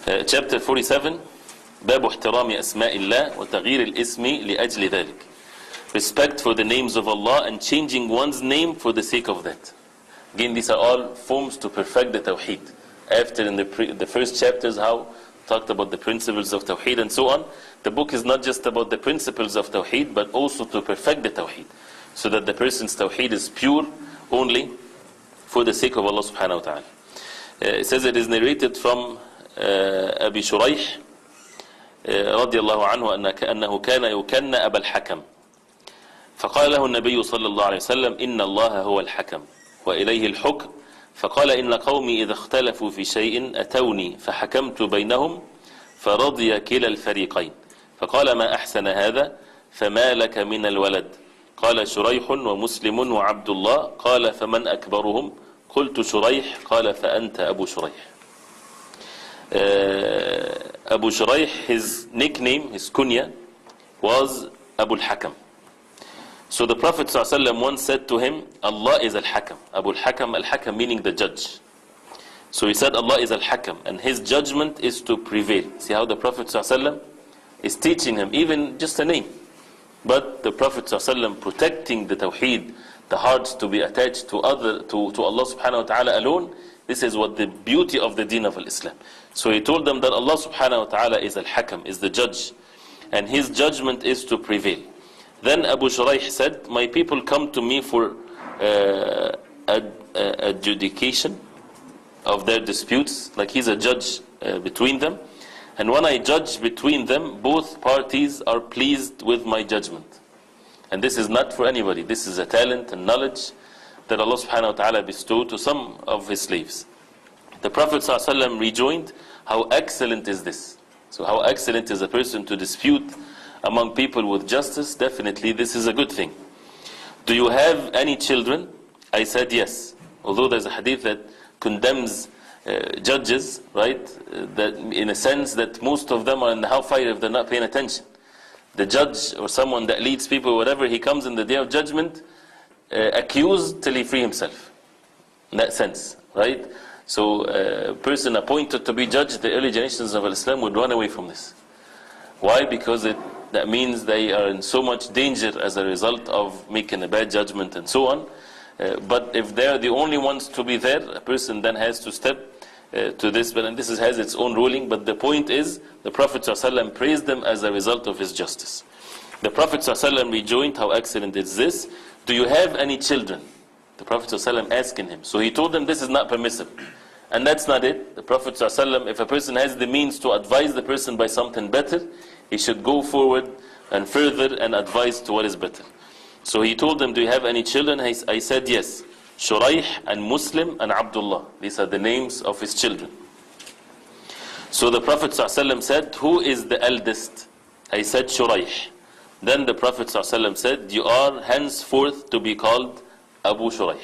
Chapter 47, باب احترام أسماء الله وتغيير الاسم لأجل ذلك. Respect for the names of Allah and changing one's name for the sake of that. Again, these are all forms to perfect the Tawhid. After in the first chapters how talked about the principles of Tawhid and so on, the book is not just about the principles of Tawhid, but also to perfect the Tawhid, so that the person's Tawhid is pure only for the sake of Allah subhanahu wa ta'ala. It says it is narrated from أبي شريح رضي الله عنه أنه كان يكنى أبا الحكم فقال له النبي صلى الله عليه وسلم إن الله هو الحكم وإليه الحكم فقال إن قومي إذا اختلفوا في شيء أتوني فحكمت بينهم فرضي كلا الفريقين فقال ما أحسن هذا فما لك من الولد قال شريح ومسلم وعبد الله قال فمن أكبرهم قلت شريح قال فأنت أبو شريح. Abu Shuraih, his nickname, his kunya, was Abu al-Hakam. So the Prophet ﷺ once said to him, Allah is al-Hakam. Abu al-Hakam, al-Hakam meaning the judge. So he said Allah is al-Hakam and his judgment is to prevail. See how the Prophet ﷺ is teaching him, even just a name. But the Prophet ﷺ protecting the Tawheed, the hearts to be attached to Allah subhanahu wa ta'ala alone. This is what the beauty of the deen of Islam. So he told them that Allah subhanahu wa ta'ala is al-Hakam, is the judge, and his judgment is to prevail. Then Abu Shuraih said, my people come to me for adjudication of their disputes, like he's a judge between them. And when I judge between them, both parties are pleased with my judgment. And this is not for anybody. This is a talent and knowledge that Allah subhanahu wa ta'ala bestowed to some of his slaves. The Prophet ﷺ rejoined, how excellent is this? So how excellent is a person to dispute among people with justice? Definitely this is a good thing. Do you have any children? I said yes. Although there's a hadith that condemns judges, right? That in a sense that most of them are in the hellfire if they're not paying attention. The judge or someone that leads people, whatever, he comes in the day of judgment accused till he free himself. In that sense, right? So a person appointed to be judge, the early generations of Islam would run away from this. Why? Because that means they are in so much danger as a result of making a bad judgment and so on. But if they're the only ones to be there, a person then has to step to this, and this has its own ruling. But the point is, the Prophet ﷺ praised them as a result of his justice. The Prophet ﷺ rejoined, how excellent is this? Do you have any children? The Prophet ﷺ asking him. So he told him this is not permissible. And that's not it. The Prophet ﷺ, if a person has the means to advise the person by something better, he should go forward and further and advise to what is better. So he told them, do you have any children? I said yes. Shuraih and Muslim and Abdullah. These are the names of his children. So the Prophet ﷺ said, who is the eldest? I said Shuraih. Then the Prophet ﷺ said, you are henceforth to be called Abu Shuraih.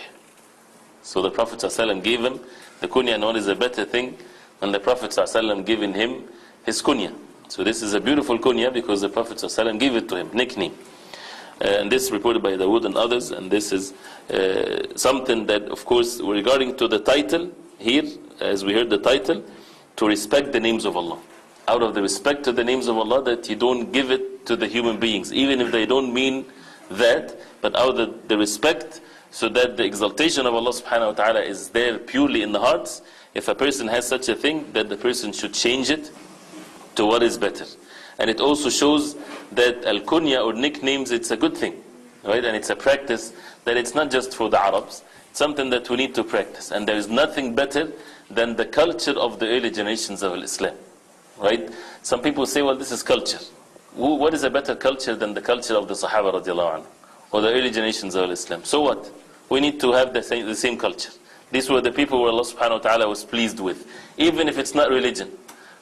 So the Prophet ﷺ gave him the kunya, known as a better thing than the Prophet ﷺ giving him his kunya. So this is a beautiful kunya because the Prophet ﷺ gave it to him, nickname. And this is reported by Dawood and others, and this is something that, of course, regarding to the title, here, as we heard the title, to respect the names of Allah. Out of the respect to the names of Allah, that you don't give it to the human beings, even if they don't mean that, but out of the respect, so that the exaltation of Allah subhanahu wa ta'ala is there purely in the hearts. If a person has such a thing, that the person should change it to what is better. And it also shows that al-kunya or nicknames, it's a good thing, right? And it's a practice that it's not just for the Arabs. It's something that we need to practice. And there is nothing better than the culture of the early generations of Islam, right? Some people say, well, this is culture. What is a better culture than the culture of the Sahaba radiallahu anhu, or the early generations of Islam? So what? We need to have the same culture. These were the people who Allah subhanahu wa ta'ala was pleased with, even if it's not religion.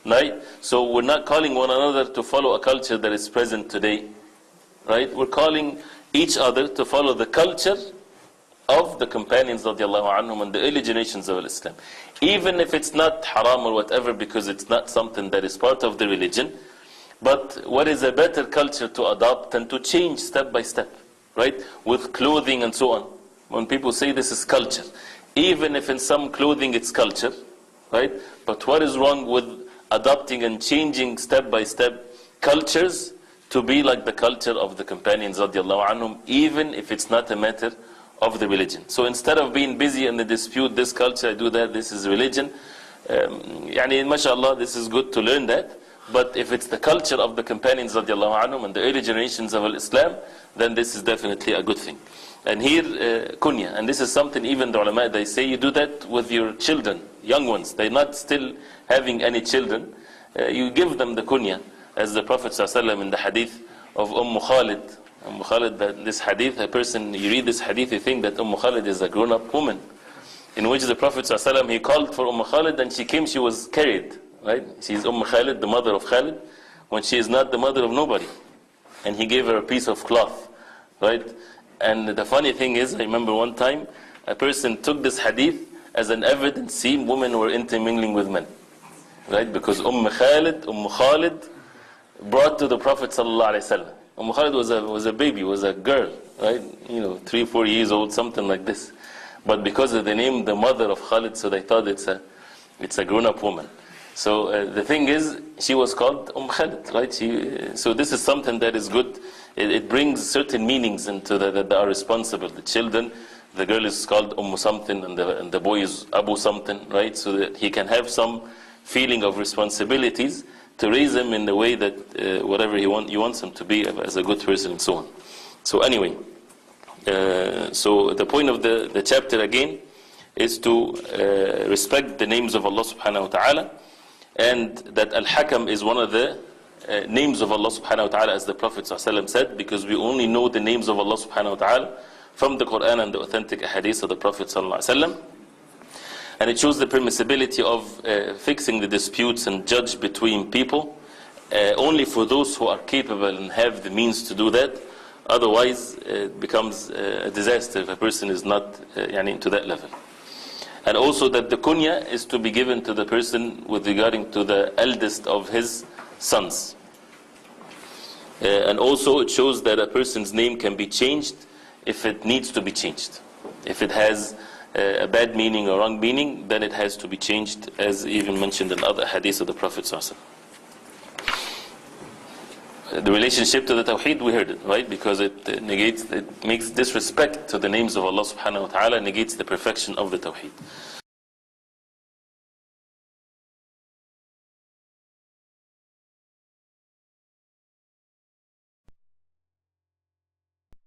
Right? So we're not calling one another to follow a culture that is present today. Right? We're calling each other to follow the culture of the companions radiallahu anhum and the early generations of Islam. Even if it's not haram or whatever, because it's not something that is part of the religion. But what is a better culture to adopt and to change step by step? Right? With clothing and so on. When people say this is culture, even if in some clothing it's culture, right? But what is wrong with adopting and changing step by step cultures to be like the culture of the companions radiallahu anhum, even if it's not a matter of the religion. So instead of being busy in the dispute, this culture, I do that, this is religion, yani mashallah, this is good to learn that. But if it's the culture of the companions radiallahu anhum and the early generations of Islam, then this is definitely a good thing. And here, kunya, and this is something even the ulama, they say you do that with your children, young ones, they're not still having any children, you give them the kunya, as the Prophet ﷺ in the hadith of Khalid. Khalid, that this hadith, a person, you read this hadith, you think that Khalid is a grown-up woman, in which the Prophet ﷺ, he called for Khalid, and she came, she was carried, right? She's Khalid, the mother of Khalid, when she is not the mother of nobody. And he gave her a piece of cloth, right? And the funny thing is, I remember one time, a person took this hadith as an evidence, see, women were intermingling with men, right? Because Khalid brought to the Prophet ﷺ. Khalid was a baby, was a girl, right? 3-4 years old, something like this. But because of the name, the mother of Khalid, so they thought it's a grown-up woman. So the thing is, she was called Khalid, right? So this is something that is good. It brings certain meanings into that are responsible. The children, the girl is called something, and the boy is Abu something, right? So that he can have some feeling of responsibilities to raise him in the way that whatever he wants him to be as a good person and so on. So anyway, so the point of the chapter again is to respect the names of Allah subhanahu wa ta'ala, and that Al-Hakam is one of the names of Allah subhanahu wa ta'ala, as the Prophet ﷺ said, because we only know the names of Allah subhanahu wa ta'ala from the Quran and the authentic hadith of the Prophet ﷺ. And it shows the permissibility of fixing the disputes and judge between people only for those who are capable and have the means to do that. Otherwise, it becomes a disaster if a person is not to that level. And also that the kunya is to be given to the person with regarding to the eldest of his sons. And also it shows that a person's name can be changed if it needs to be changed. If it has a bad meaning or wrong meaning, then it has to be changed, as even mentioned in other hadiths of the Prophet ﷺ. The relationship to the Tawhid, we heard it, right? Because it makes disrespect to the names of Allah subhanahu wa ta'ala, negates the perfection of the Tawhid.